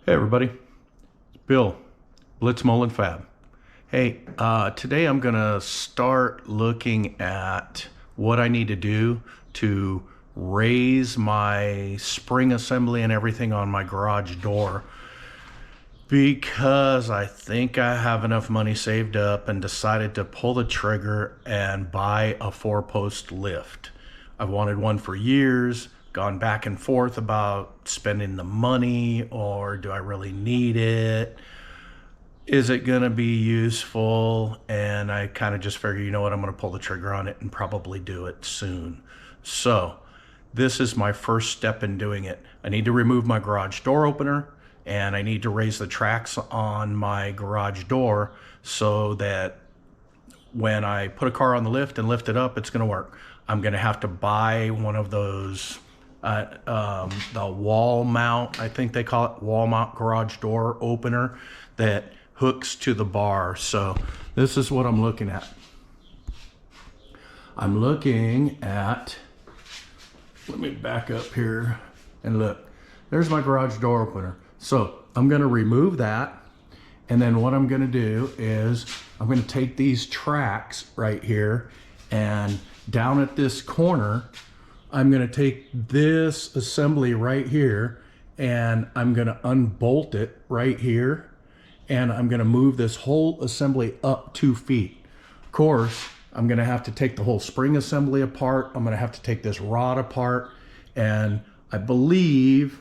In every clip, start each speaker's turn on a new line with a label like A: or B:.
A: Hey everybody, it's Bill, Blitzmolin Fab. Hey, today I'm gonna start looking at what I need to do to raise my spring assembly and everything on my garage door, because I think I have enough money saved up and decided to pull the trigger and buy a 4-post lift. I've wanted one for years, gone back and forth about spending the money, or do I really need it? Is it gonna be useful? And I kind of just figure, you know what, I'm gonna pull the trigger on it and probably do it soon. So this is my first step in doing it. I need to remove my garage door opener, and I need to raise the tracks on my garage door so that when I put a car on the lift and lift it up, it's gonna work. I'm gonna have to buy one of those, the wall mount, I think they call it, wall mount garage door opener that hooks to the bar. So this is what I'm looking at. I'm looking at, let me back up here and look. There's my garage door opener. So I'm gonna remove that. And then what I'm gonna do is I'm gonna take these tracks right here, and down at this corner, I'm gonna take this assembly right here and I'm gonna unbolt it right here, and I'm gonna move this whole assembly up 2 feet. Of course, I'm gonna have to take the whole spring assembly apart. I'm gonna have to take this rod apart, and I believe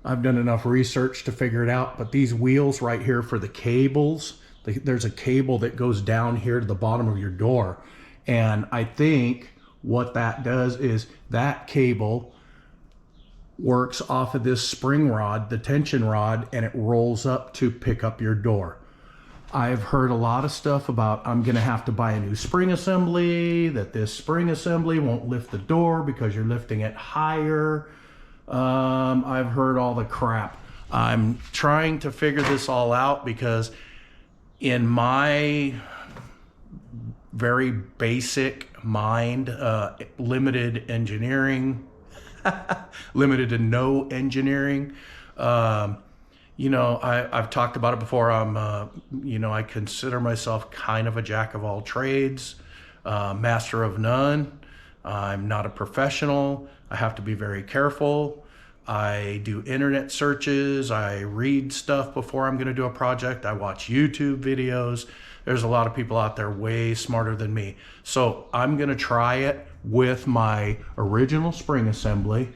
A: I've done enough research to figure it out, but these wheels right here for the cables, there's a cable that goes down here to the bottom of your door. And I think what that does is that cable works off of this spring rod, the tension rod, and it rolls up to pick up your door. I've heard a lot of stuff about I'm gonna have to buy a new spring assembly, that this spring assembly won't lift the door because you're lifting it higher. I've heard all the crap. I'm trying to figure this all out because in my very basic mind, limited engineering, limited to no engineering, you know, I've talked about it before. You know, I consider myself kind of a jack of all trades, master of none. I'm not a professional. I have to be very careful. I do internet searches. I read stuff before I'm going to do a project. I watch YouTube videos. There's a lot of people out there way smarter than me. So I'm going to try it with my original spring assembly.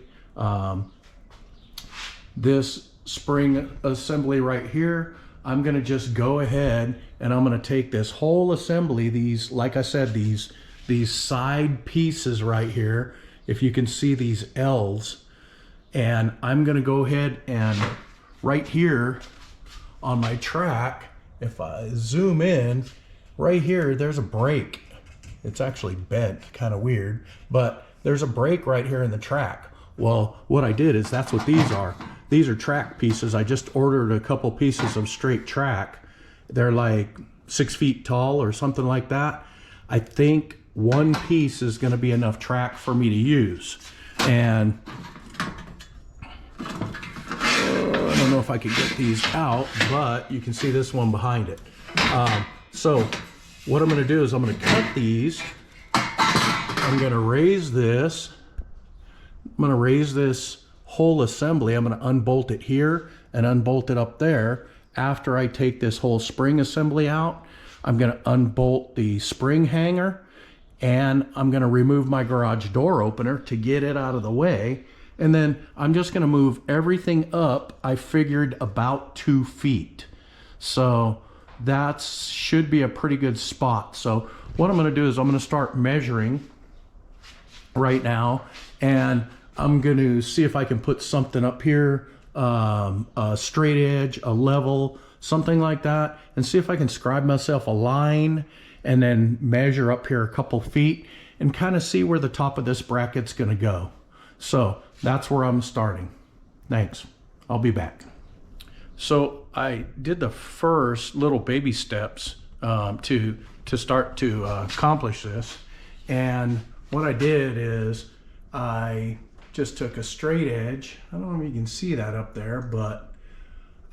A: This spring assembly right here, I'm going to just go ahead and I'm going to take this whole assembly, these, like I said, these side pieces right here, if you can see these L's, and I'm gonna go ahead and right here on my track, if I zoom in, right here, there's a brake. It's actually bent, kind of weird, but there's a brake right here in the track. Well, what I did is that's what these are. These are track pieces. I just ordered a couple pieces of straight track. They're like 6 feet tall or something like that. I think one piece is going to be enough track for me to use. And I don't know if I could get these out, but you can see this one behind it. So what I'm going to do is I'm going to cut these. I'm going to raise this. I'm going to raise this whole assembly. I'm going to unbolt it here and unbolt it up there. After I take this whole spring assembly out, I'm going to unbolt the spring hanger, and I'm going to remove my garage door opener to get it out of the way. And then I'm just going to move everything up, I figured about 2 feet. So that should be a pretty good spot. So what I'm going to do is I'm going to start measuring right now, and I'm going to see if I can put something up here, a straight edge, a level, something like that, and see if I can scribe myself a line and then measure up here a couple feet and kind of see where the top of this bracket's going to go. So that's where I'm starting. Thanks. I'll be back. So I did the first little baby steps to start to accomplish this. And what I did is I just took a straight edge. I don't know if you can see that up there, but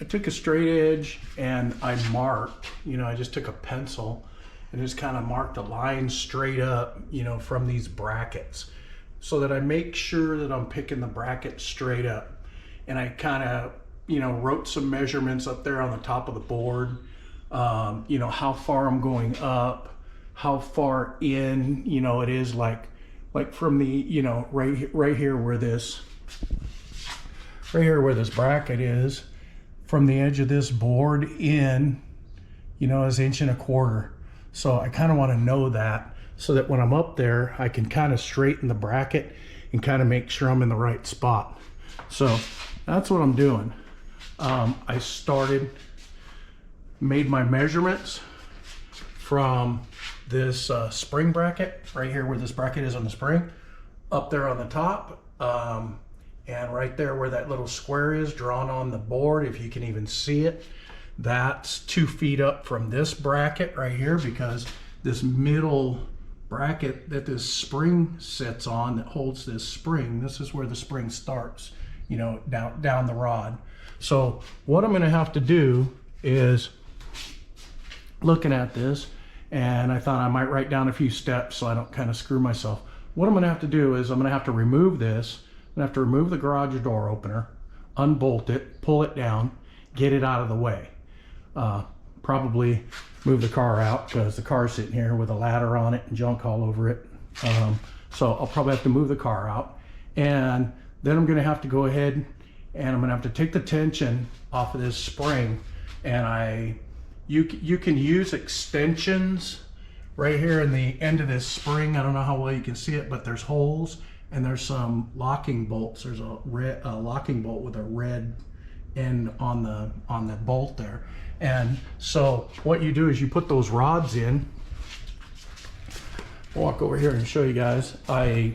A: I took a straight edge and I marked, you know, I just took a pencil and just kind of marked a line straight up, you know, from these brackets, so that I make sure that I'm picking the bracket straight up. And I kind of, you know, wrote some measurements up there on the top of the board, you know, how far I'm going up, how far in, you know, it is, like from the, you know, right here where this bracket is, from the edge of this board in, you know, is 1.25 inches. So I kind of want to know that, so that when I'm up there, I can kind of straighten the bracket and kind of make sure I'm in the right spot. So that's what I'm doing. I made my measurements from this spring bracket right here, where this bracket is on the spring, up there on the top, and right there where that little square is drawn on the board, if you can even see it, that's 2 feet up from this bracket right here, because this middle bracket that this spring sits on, that holds this spring, this is where the spring starts, you know, down the rod. So what I'm going to have to do is, looking at this, and I thought I might write down a few steps so I don't kind of screw myself. What I'm going to have to do is I'm going to have to remove this. I'm going to have to remove the garage door opener, unbolt it, pull it down, get it out of the way. Probably move the car out, because the car's sitting here with a ladder on it and junk all over it. So I'll probably have to move the car out, and then I'm going to have to go ahead and I'm going to have to take the tension off of this spring. And you can use extensions right here in the end of this spring. I don't know how well you can see it, but there's holes and there's some locking bolts. There's a locking bolt with a red end on the bolt there. And so what you do is you put those rods in. I'll walk over here and show you guys. I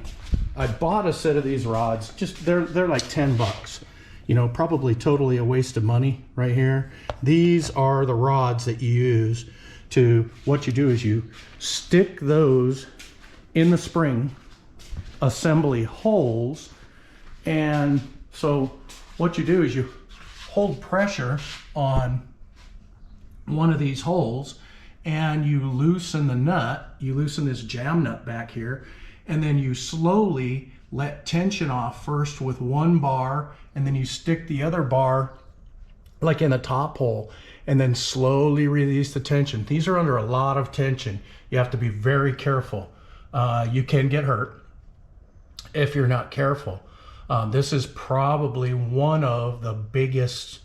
A: bought a set of these rods. Just they're like $10. You know, probably totally a waste of money right here. These are the rods that you use to, what you do is you stick those in the spring assembly holes. And so what you do is you hold pressure on one of these holes and you loosen the nut, you loosen this jam nut back here, and then you slowly let tension off first with one bar, and then you stick the other bar like in the top hole, and then slowly release the tension. These are under a lot of tension. You have to be very careful. You can get hurt if you're not careful. This is probably one of the biggest,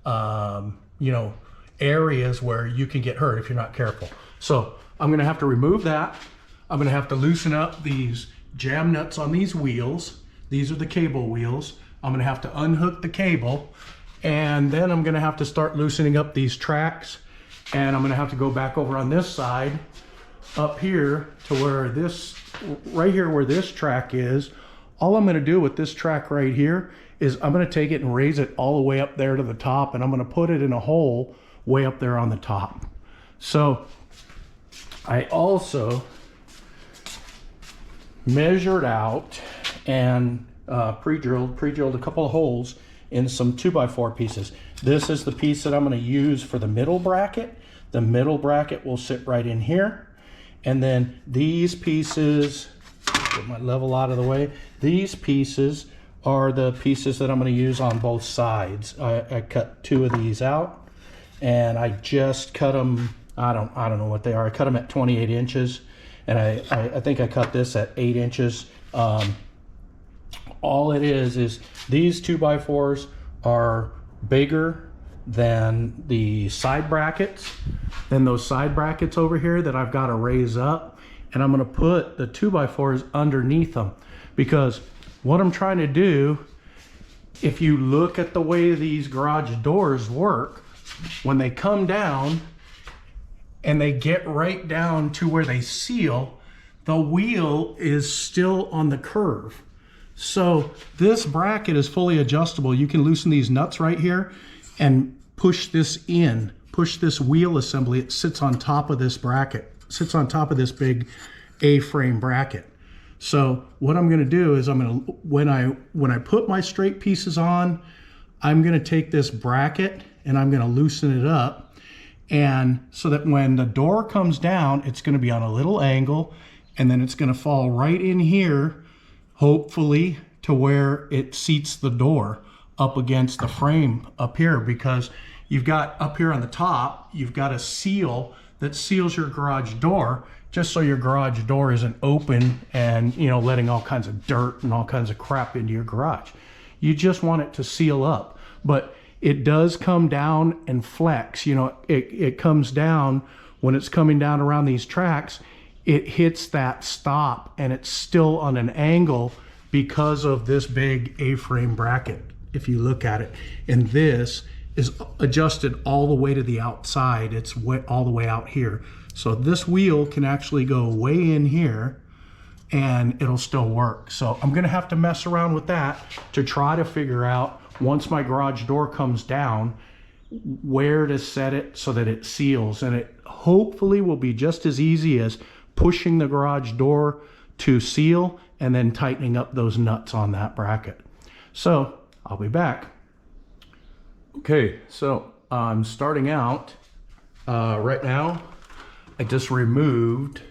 A: you know, areas where you can get hurt if you're not careful. So I'm going to have to remove that. I'm going to have to loosen up these jam nuts on these wheels. These are the cable wheels. I'm going to have to unhook the cable, and then I'm going to have to start loosening up these tracks, and I'm going to have to go back over on this side up here to where this, right here where this track is. All I'm going to do with this track right here is I'm going to take it and raise it all the way up there to the top, and I'm going to put it in a hole way up there on the top. So I also measured out and pre-drilled a couple of holes in some 2x4 pieces. This is the piece that I'm going to use for the middle bracket. The middle bracket will sit right in here, and then these pieces, get my level out of the way, these pieces are the pieces that I'm going to use on both sides. I cut 2 of these out, and I just cut them, I don't know what they are. I cut them at 28 inches, and I think I cut this at 8 inches. All it is these 2x4s are bigger than the side brackets, than those side brackets over here that I've got to raise up, and I'm going to put the 2x4s underneath them, because what I'm trying to do, if you look at the way these garage doors work, when they come down and they get right down to where they seal, the wheel is still on the curve. So this bracket is fully adjustable. You can loosen these nuts right here and push this in, push this wheel assembly. It sits on top of this bracket, sits on top of this big A-frame bracket. So what I'm going to do is I'm going to, when I put my straight pieces on, I'm going to take this bracket and I'm going to loosen it up, and so that when the door comes down, it's going to be on a little angle, and then it's going to fall right in here, hopefully to where it seats the door up against the frame up here, because you've got up here on the top, you've got a seal that seals your garage door, just so your garage door isn't open and, you know, letting all kinds of dirt and all kinds of crap into your garage. You just want it to seal up, but it does come down and flex. You know, it comes down when it's coming down around these tracks, it hits that stop and it's still on an angle because of this big A-frame bracket, if you look at it. And this is adjusted all the way to the outside. It's all the way out here. So this wheel can actually go way in here and it'll still work. So I'm gonna have to mess around with that to try to figure out, once my garage door comes down, where to set it so that it seals. And it hopefully will be just as easy as pushing the garage door to seal and then tightening up those nuts on that bracket. So I'll be back. Okay, so I'm starting out right now. I just removed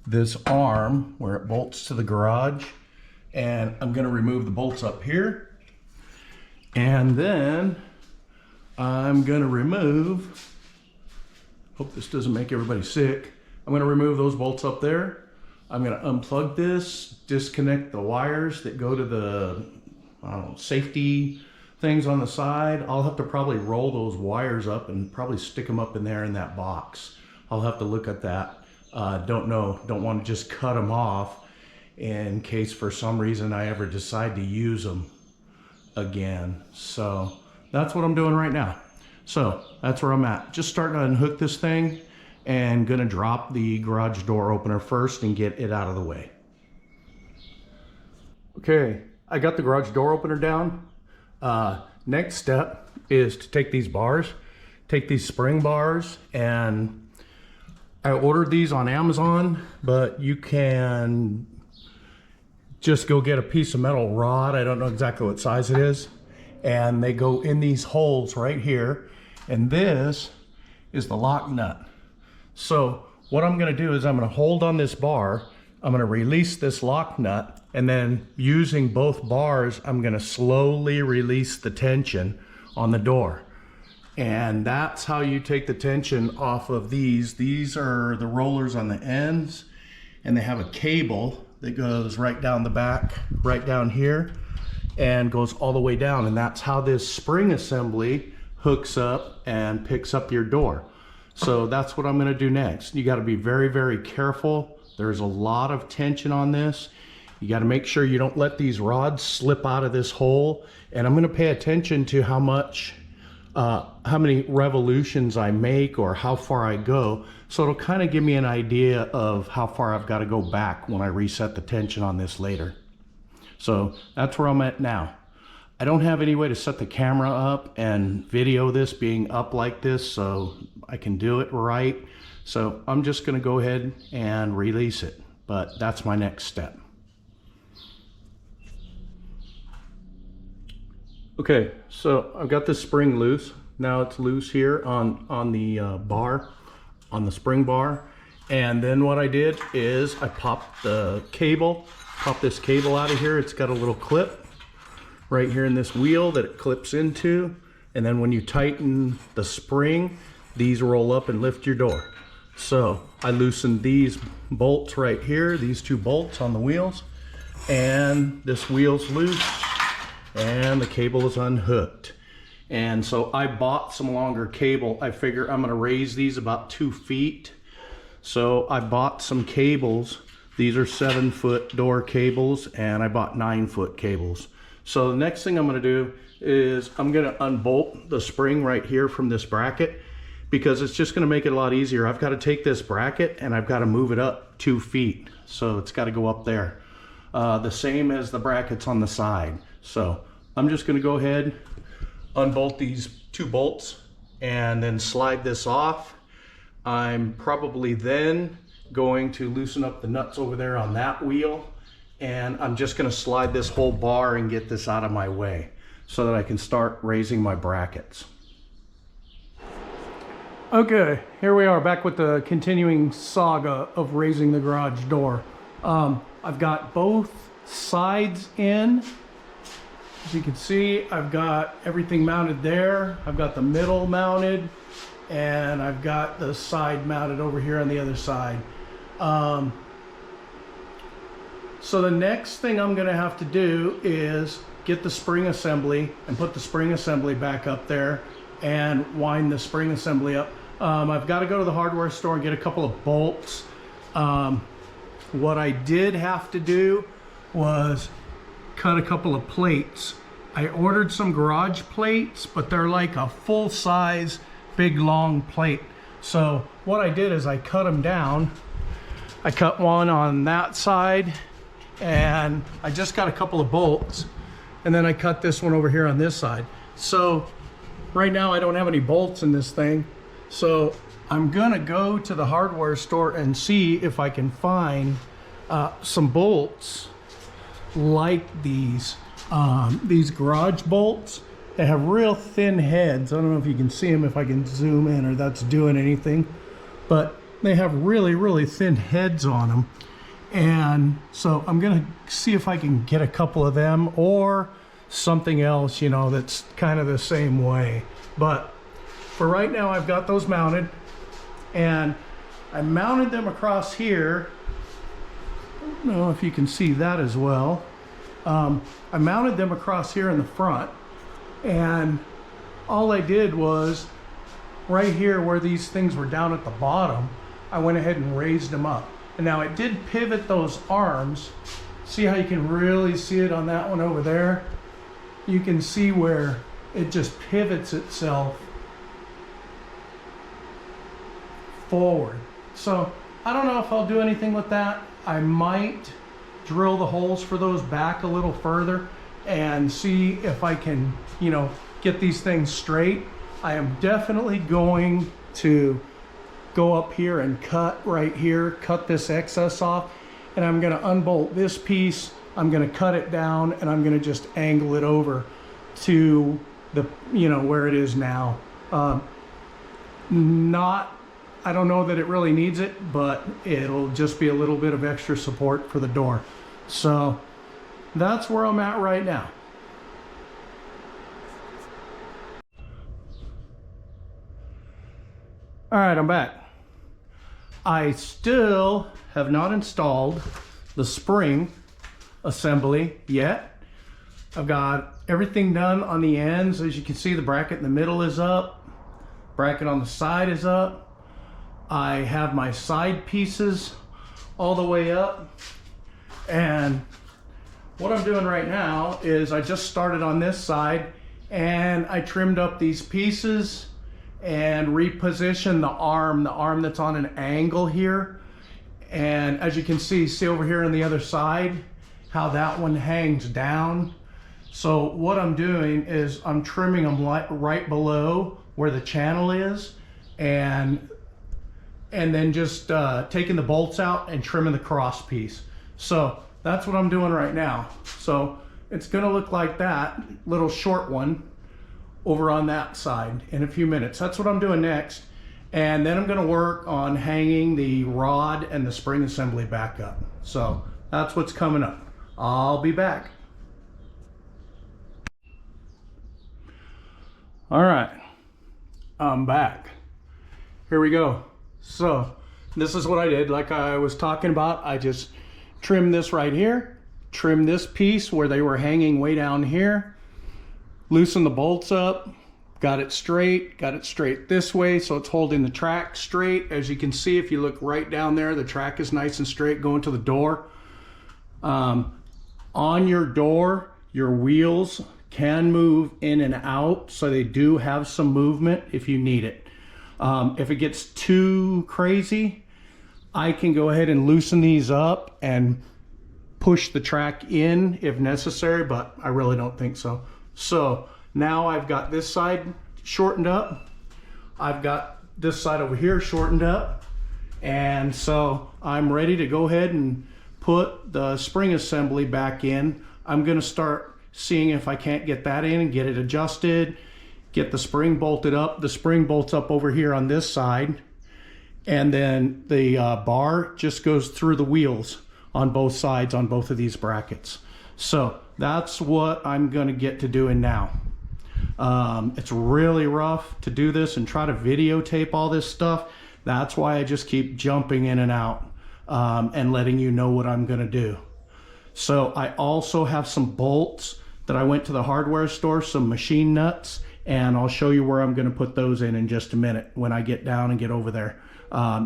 A: this arm where it bolts to the garage, and I'm going to remove the bolts up here, and then I'm going to remove, hope this doesn't make everybody sick, I'm going to remove those bolts up there. I'm going to unplug this, disconnect the wires that go to the, I don't know, safety things on the side. I'll have to probably roll those wires up and probably stick them up in there in that box. I'll have to look at that. Don't know, don't want to just cut them off in case for some reason I ever decide to use them again. So that's what I'm doing right now. So that's where I'm at. Just starting to unhook this thing and gonna drop the garage door opener first and get it out of the way. Okay, I got the garage door opener down. Next step is to take these bars, take these spring bars, and I ordered these on Amazon, but you can just go get a piece of metal rod. I don't know exactly what size it is. And they go in these holes right here. And this is the lock nut. So what I'm gonna do is I'm gonna hold on this bar, I'm gonna release this lock nut, and then using both bars, I'm gonna slowly release the tension on the door. And that's how you take the tension off of these. These are the rollers on the ends, and they have a cable that goes right down the back, right down here, and goes all the way down. And that's how this spring assembly hooks up and picks up your door. So that's what I'm gonna do next. You gotta be very, very careful. There's a lot of tension on this. You gotta make sure you don't let these rods slip out of this hole. And I'm gonna pay attention to how many revolutions I make or how far I go. So it'll kind of give me an idea of how far I've got to go back when I reset the tension on this later. So that's where I'm at now. I don't have any way to set the camera up and video this being up like this so I can do it right. So I'm just going to go ahead and release it, but that's my next step. Okay, so I've got this spring loose. Now it's loose here on the bar, on the spring bar. And then what I did is I popped the cable, pop this cable out of here. It's got a little clip right here in this wheel that it clips into. And then when you tighten the spring, these roll up and lift your door. So I loosened these bolts right here, these two bolts on the wheels, and this wheel's loose and the cable is unhooked. And so I bought some longer cable. I figure I'm gonna raise these about 2 feet. So I bought some cables. These are 7-foot door cables, and I bought 9-foot cables. So the next thing I'm gonna do is I'm gonna unbolt the spring right here from this bracket, because it's just gonna make it a lot easier. I've gotta take this bracket and I've gotta move it up 2 feet. So it's gotta go up there. The same as the brackets on the side. So I'm just gonna go ahead, unbolt these 2 bolts, and then slide this off. I'm probably then going to loosen up the nuts over there on that wheel, and I'm just gonna slide this whole bar and get this out of my way so that I can start raising my brackets. Okay, here we are back with the continuing saga of raising the garage door. I've got both sides in. As you can see, I've got everything mounted there. I've got the middle mounted, and I've got the side mounted over here on the other side. So the next thing I'm gonna have to do is get the spring assembly and put the spring assembly back up there and wind the spring assembly up. I've got to go to the hardware store and get a couple of bolts. What I did have to do was cut a couple of plates. I ordered some garage plates, but they're like a full size, big long plate. So what I did is I cut them down. I cut one on that side, and I just got a couple of bolts, and then I cut this one over here on this side. So right now I don't have any bolts in this thing, so I'm gonna go to the hardware store and see if I can find some bolts like these garage bolts. They have real thin heads. I don't know if you can see them, if I can zoom in or that's doing anything, but they have really thin heads on them. And so I'm gonna see if I can get a couple of them or something else, you know, that's kind of the same way. But for right now, I've got those mounted, and I mounted them across here. I don't know if you can see that as well. I mounted them across here in the front, and all I did was right here where these things were down at the bottom, I went ahead and raised them up. And now it did pivot those arms. See how you can really see it on that one over there? You can see where it just pivots itself forward. So I don't know if I'll do anything with that. I might drill the holes for those back a little further and see if I can, you know, get these things straight. I am definitely going to go up here and cut right here, cut this excess off, and I'm gonna unbolt this piece, I'm gonna cut it down, and I'm gonna just angle it over to the, you know, where it is now. I don't know that it really needs it, but it'll just be a little bit of extra support for the door. So that's where I'm at right now. All right, I'm back. I still have not installed the spring assembly yet. I've got everything done on the ends. As you can see, the bracket in the middle is up. Bracket on the side is up. I have my side pieces all the way up. And what I'm doing right now is I just started on this side and I trimmed up these pieces and reposition the arm that's on an angle here. And as you can see over here on the other side, how that one hangs down. So what I'm doing is I'm trimming them right below where the channel is, and then just taking the bolts out and trimming the cross piece. So that's what I'm doing right now. So it's gonna look like that little short one over on that side in a few minutes. That's what I'm doing next. And then I'm gonna work on hanging the rod and the spring assembly back up. So that's what's coming up. I'll be back. All right, I'm back. Here we go. So this is what I did, like I was talking about. I just trimmed this right here, trimmed this piece where they were hanging way down here, loosened the bolts up, got it straight this way so it's holding the track straight. As you can see, if you look right down there, the track is nice and straight going to the door. On your door, your wheels can move in and out, so they do have some movement if you need it. If it gets too crazy, I can go ahead and loosen these up and push the track in if necessary, but I really don't think so. So now I've got this side shortened up. I've got this side over here shortened up. And so I'm ready to go ahead and put the spring assembly back in. I'm gonna start seeing if I can't get that in and get it adjusted, get the spring bolted up. The spring bolts up over here on this side, and then the bar just goes through the wheels on both sides on both of these brackets. So that's what I'm going to get to doing now. It's really rough to do this and try to videotape all this stuff. That's why I just keep jumping in and out and letting you know what I'm going to do. So I also have some bolts that I went to the hardware store, some machine nuts, and I'll show you where I'm going to put those in just a minute when I get down and get over there.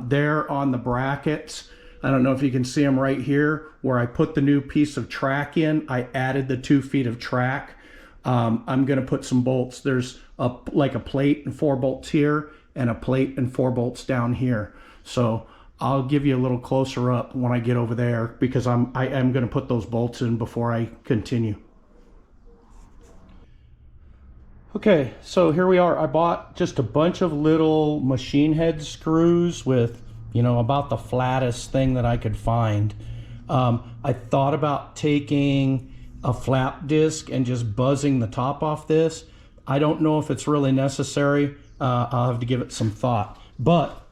A: They're on the brackets. I don't know if you can see them right here where I put the new piece of track in. I added the 2 feet of track. I'm going to put some bolts. There's like a plate and 4 bolts here and a plate and 4 bolts down here. So I'll give you a little closer up when I get over there, because I am going to put those bolts in before I continue. Okay, so here we are. I bought just a bunch of little machine head screws with, you know, about the flattest thing that I could find. I thought about taking a flap disc and just buzzing the top off this. I don't know if it's really necessary. I'll have to give it some thought. But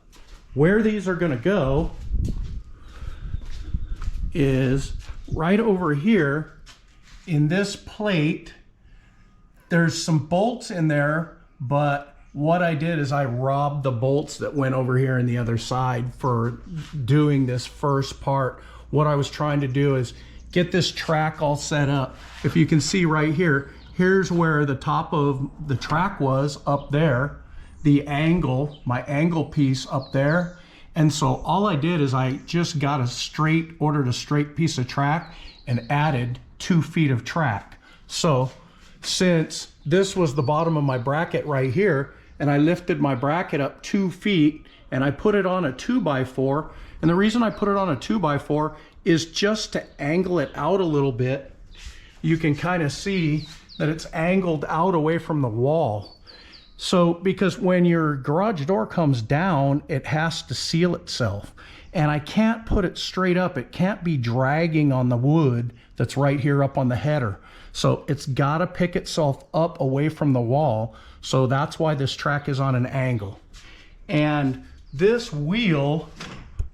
A: where these are going to go is right over here in this plate. There's some bolts in there, but what I did is I robbed the bolts that went over here in the other side for doing this first part. What I was trying to do is get this track all set up. If you can see right here, here's where the top of the track was up there, the angle, my angle piece up there. And so all I did is I just got ordered a straight piece of track and added 2 feet of track. So since this was the bottom of my bracket right here, and I lifted my bracket up 2 feet and I put it on a 2x4, and the reason I put it on a 2x4 is just to angle it out a little bit. You can kind of see that it's angled out away from the wall. So because when your garage door comes down, it has to seal itself, and I can't put it straight up. It can't be dragging on the wood that's right here up on the header. So it's got to pick itself up away from the wall. So that's why this track is on an angle. And this wheel,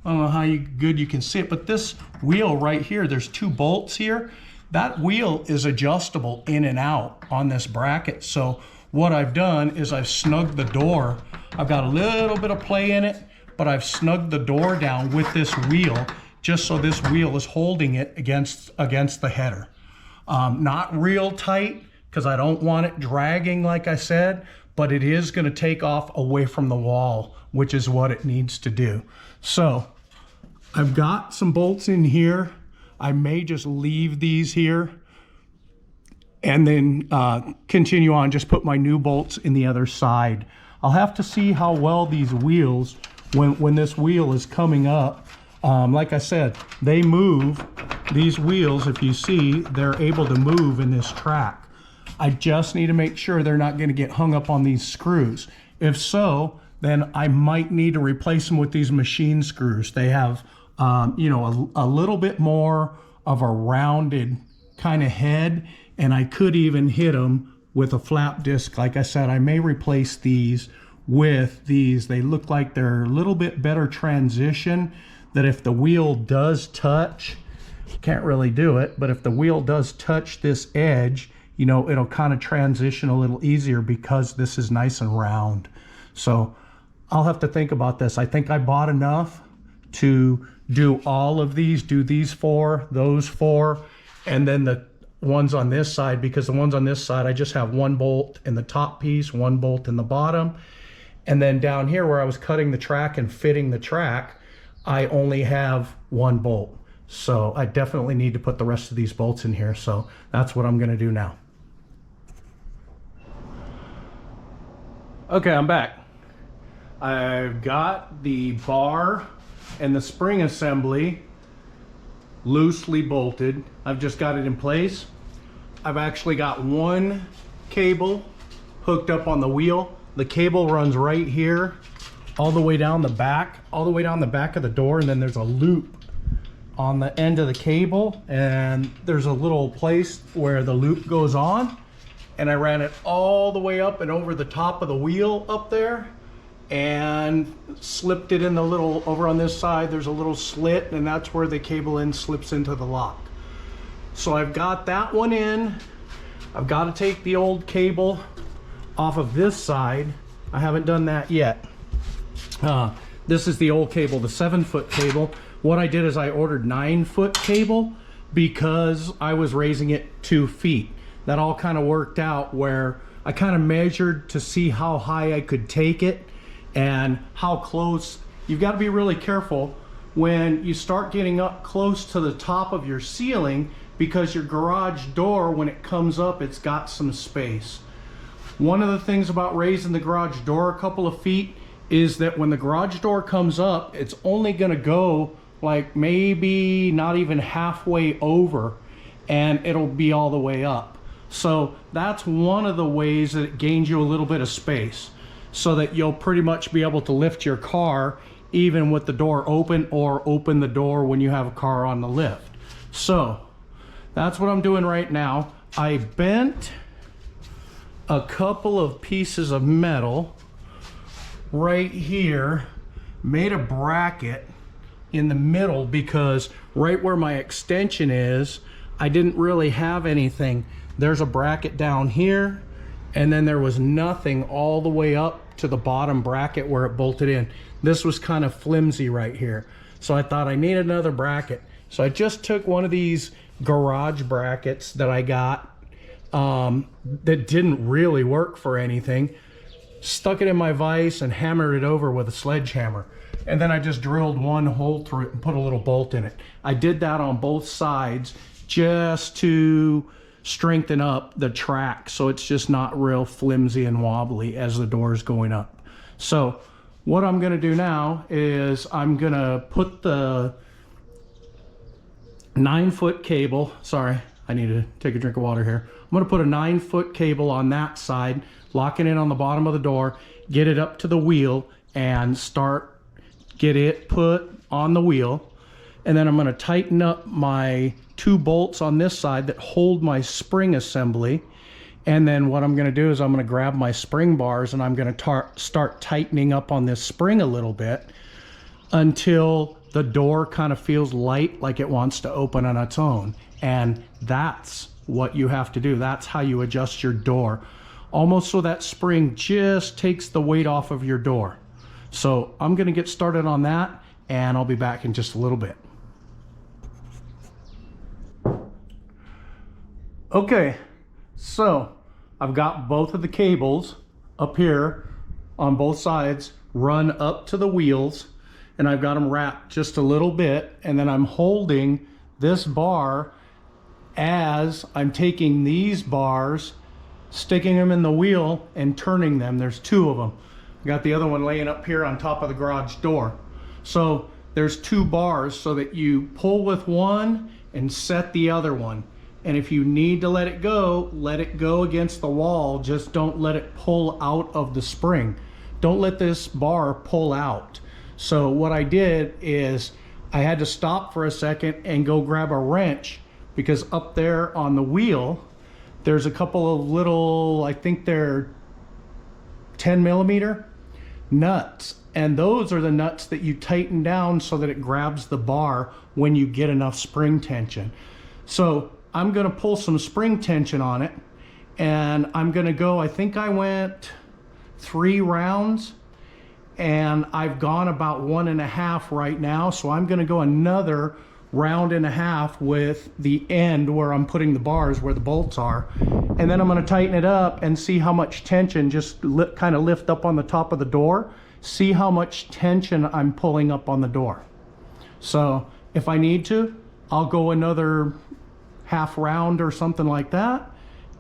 A: I don't know how good you can see it, but this wheel right here, there's 2 bolts here. That wheel is adjustable in and out on this bracket. So what I've done is I've snugged the door. I've got a little bit of play in it, but I've snugged the door down with this wheel, just so this wheel is holding it against the header. Not real tight, because I don't want it dragging like I said, but it is going to take off away from the wall, which is what it needs to do. So I've got some bolts in here. I may just leave these here and then continue on, just put my new bolts in the other side. I'll have to see how well these wheels, when this wheel is coming up, like I said, they move. These wheels, if you see, they're able to move in this track. I just need to make sure they're not going to get hung up on these screws. If so, then I might need to replace them with these machine screws. They have, you know, a little bit more of a rounded kind of head, and I could even hit them with a flap disc. Like I said, I may replace these with these. They look like they're a little bit better transition, that if the wheel does touch, can't really do it, but if the wheel does touch this edge, you know, it'll kind of transition a little easier because this is nice and round. So I'll have to think about this. I think I bought enough to do all of these, do these 4, those 4, and then the ones on this side, because the ones on this side, I just have 1 bolt in the top piece, 1 bolt in the bottom. And then down here where I was cutting the track and fitting the track, I only have 1 bolt. So I definitely need to put the rest of these bolts in here. So that's what I'm going to do now. Okay, I'm back. I've got the bar and the spring assembly loosely bolted. I've just got it in place. I've actually got 1 cable hooked up on the wheel. The cable runs right here, all the way down the back, of the door, and then there's a loop on the end of the cable, and there's a little place where the loop goes on, and I ran it all the way up and over the top of the wheel up there, and slipped it in the little, over on this side there's a little slit, and that's where the cable end slips into the lock. So I've got that one in. I've got to take the old cable off of this side. I haven't done that yet. This is the old cable, the 7-foot cable. What I did is I ordered 9-foot cable because I was raising it 2 feet. That all kind of worked out where I kind of measured to see how high I could take it and how close. You've got to be really careful when you start getting up close to the top of your ceiling, because your garage door, when it comes up, it's got some space. One of the things about raising the garage door a couple of feet is that when the garage door comes up, it's only going to go like maybe not even halfway over, and it'll be all the way up. So that's one of the ways that it gains you a little bit of space, so that you'll pretty much be able to lift your car even with the door open, or open the door when you have a car on the lift. So that's what I'm doing right now. I bent a couple of pieces of metal right here, made a bracket in the middle, because right where my extension is, I didn't really have anything. There's a bracket down here, and then there was nothing all the way up to the bottom bracket where it bolted in. This was kind of flimsy right here. So I thought I need another bracket. So I just took one of these garage brackets that I got that didn't really work for anything, stuck it in my vise and hammered it over with a sledgehammer, and then I just drilled one hole through it and put a little bolt in it. I did that on both sides just to strengthen up the track, so it's just not real flimsy and wobbly as the door is going up. So what I'm going to do now is I'm going to put the 9-foot cable, sorry, I need to take a drink of water here. I'm going to put a 9-foot cable on that side, lock it in on the bottom of the door, get it up to the wheel, and get it put on the wheel. And then I'm going to tighten up my 2 bolts on this side that hold my spring assembly. And then what I'm going to do is I'm going to grab my spring bars, and I'm going to start tightening up on this spring a little bit until the door kind of feels light, like it wants to open on its own. And that's what you have to do. That's how you adjust your door, almost so that spring just takes the weight off of your door. So I'm going to get started on that, and I'll be back in just a little bit. Okay, so I've got both of the cables up here on both sides run up to the wheels, and I've got them wrapped just a little bit, and then I'm holding this bar as I'm taking these bars, sticking them in the wheel and turning them. There's 2 of them. I got the other one laying up here on top of the garage door. So there's 2 bars so that you pull with one and set the other one. And if you need to let it go against the wall. Just don't let it pull out of the spring. Don't let this bar pull out. So what I did is I had to stop for a second and go grab a wrench, because up there on the wheel there's a couple of little, I think they're 10mm nuts, and those are the nuts that you tighten down so that it grabs the bar when you get enough spring tension. So I'm going to pull some spring tension on it, and I'm going to go, I think I went 3 rounds, and I've gone about 1.5 right now. So I'm going to go another 1.5 rounds with the end where I'm putting the bars, where the bolts are, and then I'm going to tighten it up and see how much tension, just kind of lift up on the top of the door, see how much tension I'm pulling up on the door. So if I need to, I'll go another 1/2 round or something like that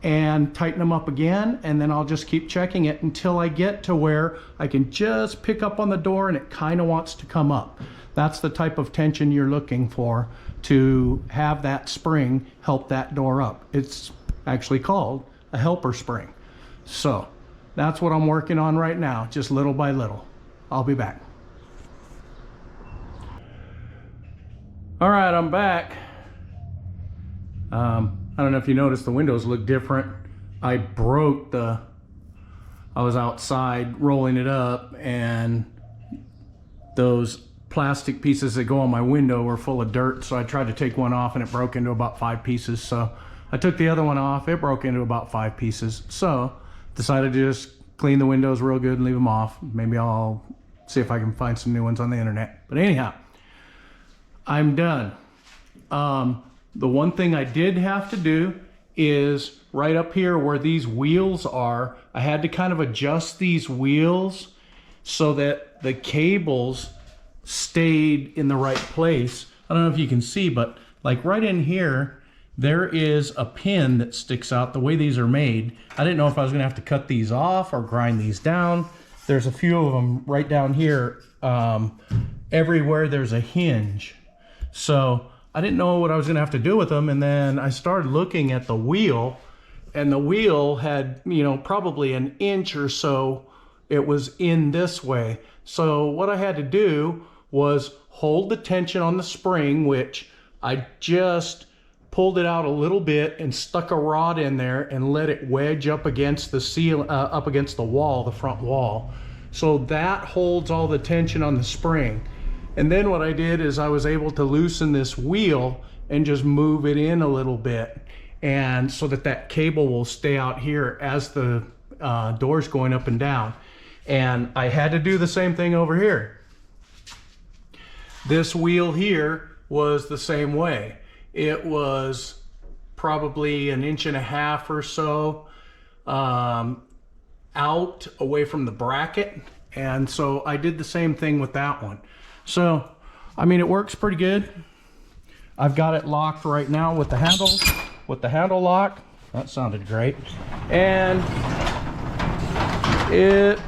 A: and tighten them up again, and then I'll just keep checking it until I get to where I can just pick up on the door and it kind of wants to come up. That's the type of tension you're looking for to have that spring help that door up. It's actually called a helper spring. So that's what I'm working on right now, just little by little. I'll be back. All right, I'm back. I don't know if you noticed, the windows look different. I broke the, I was outside rolling it up, and those plastic pieces that go on my window were full of dirt, so I tried to take one off and it broke into about 5 pieces. So I took the other one off, it broke into about 5 pieces. So decided to just clean the windows real good and leave them off. Maybe I'll see if I can find some new ones on the internet. But anyhow, I'm done. The one thing I did have to do is right up here where these wheels are, I had to kind of adjust these wheels so that the cables stayed in the right place. I don't know if you can see, but like right in here, there is a pin that sticks out the way these are made. I didn't know if I was gonna have to cut these off or grind these down. There's a few of them right down here. Everywhere there's a hinge. So I didn't know what I was gonna have to do with them. And then I started looking at the wheel, and the wheel had, you know, probably an inch or so. It was in this way. So what I had to do was hold the tension on the spring, which I just pulled it out a little bit and stuck a rod in there and let it wedge up against the up against the wall, the front wall. So that holds all the tension on the spring. And then what I did is I was able to loosen this wheel and just move it in a little bit, and so that that cable will stay out here as the door's going up and down. And I had to do the same thing over here. This wheel here was the same way. It was probably 1.5 inches or so out away from the bracket. And so I did the same thing with that one. So, I mean, it works pretty good. I've got it locked right now with the handle lock. That sounded great. And it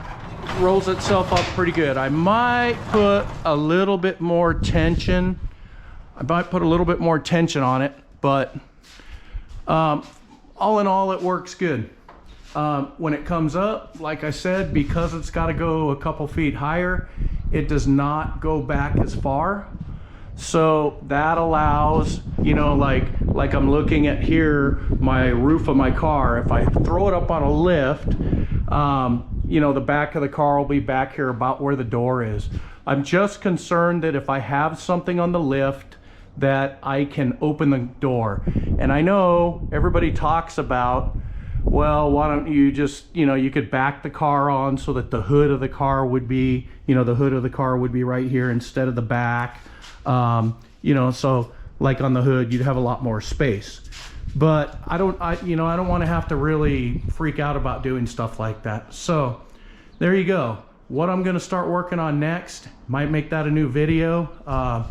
A: rolls itself up pretty good. I might put a little bit more tension. On it, but all in all, it works good. When it comes up, like I said, because it's got to go a couple feet higher, it does not go back as far. So that allows, you know, like I'm looking at here, my roof of my car. If I throw it up on a lift, you know, the back of the car will be back here about where the door is. I'm just concerned that if I have something on the lift, that I can open the door. And I know everybody talks about, well, why don't you just, you know, you could back the car on so that the hood of the car would be, you know, the hood of the car would be right here instead of the back. You know, so like on the hood, you'd have a lot more space. But I don't want to have to really freak out about doing stuff like that. So there you go. What I'm going to start working on next, might make that a new video.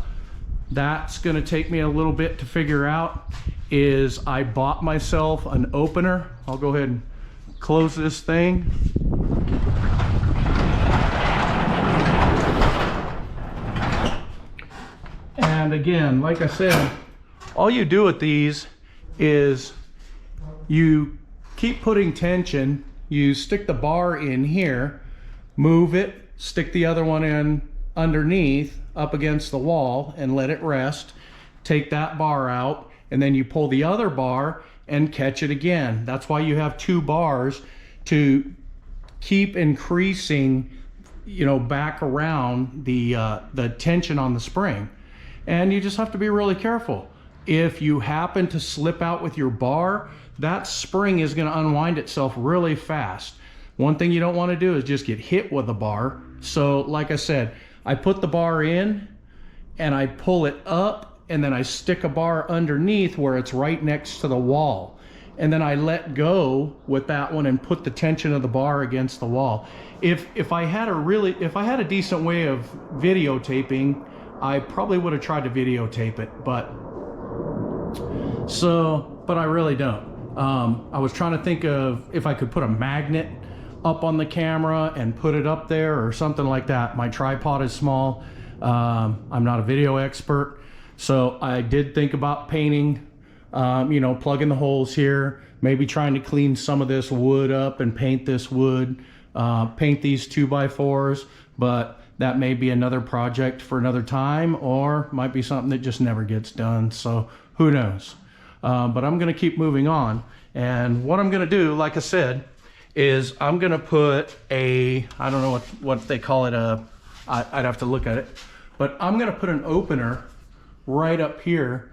A: That's going to take me a little bit to figure out, is I bought myself an opener. I'll go ahead and close this thing. And again, like I said, all you do with these is you keep putting tension, you stick the bar in here, move it, stick the other one in underneath up against the wall and let it rest, take that bar out, and then you pull the other bar and catch it again. That's why you have 2 bars, to keep increasing, you know, back around the tension on the spring. And you just have to be really careful. If you happen to slip out with your bar, that spring is going to unwind itself really fast. One thing you don't want to do is just get hit with a bar. So like I said, I put the bar in and I pull it up, and then I stick a bar underneath where it's right next to the wall. And then I let go with that one and put the tension of the bar against the wall. If I had a decent way of videotaping, I probably would have tried to videotape it, but I really don't. I was trying to think of if I could put a magnet up on the camera and put it up there or something like that. My tripod is small. I'm not a video expert, so I did think about painting, you know, plugging the holes here, maybe trying to clean some of this wood up and paint this wood, paint these 2x4s, but that may be another project for another time, or might be something that just never gets done. So who knows? but I'm gonna keep moving on. And what I'm gonna do, like I said, is I'm gonna put a, I don't know what they call it, I'd have to look at it, but I'm gonna put an opener right up here,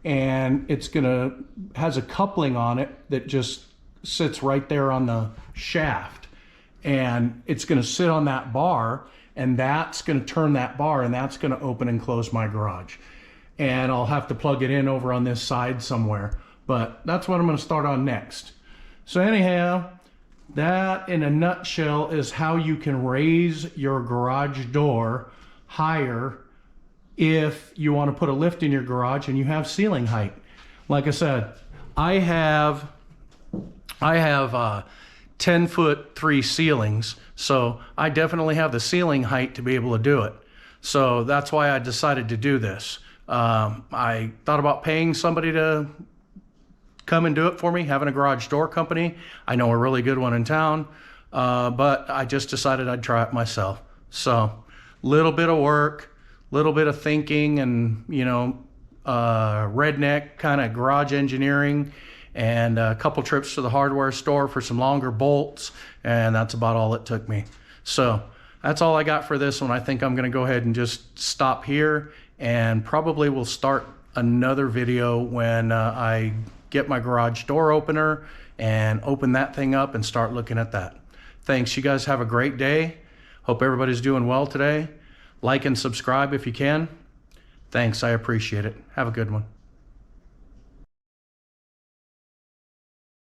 A: and it's has a coupling on it that just sits right there on the shaft, and it's gonna sit on that bar, and that's gonna turn that bar, and that's gonna open and close my garage. And I'll have to plug it in over on this side somewhere, but that's what I'm gonna start on next. So anyhow, that in a nutshell is how you can raise your garage door higher if you want to put a lift in your garage and you have ceiling height. Like I said, I have 10'3" ceilings, so I definitely have the ceiling height to be able to do it. So that's why I decided to do this. I thought about paying somebody to come and do it for me, having a garage door company. I know a really good one in town, but I just decided I'd try it myself. So little bit of work, little bit of thinking, and redneck kind of garage engineering, and a couple trips to the hardware store for some longer bolts, and that's about all it took me. So that's all I got for this one. I think I'm gonna go ahead and just stop here, and probably will start another video when I get my garage door opener and open that thing up and start looking at that. Thanks. You guys have a great day. Hope everybody's doing well today. Like and subscribe if you can. Thanks. I appreciate it. Have a good one.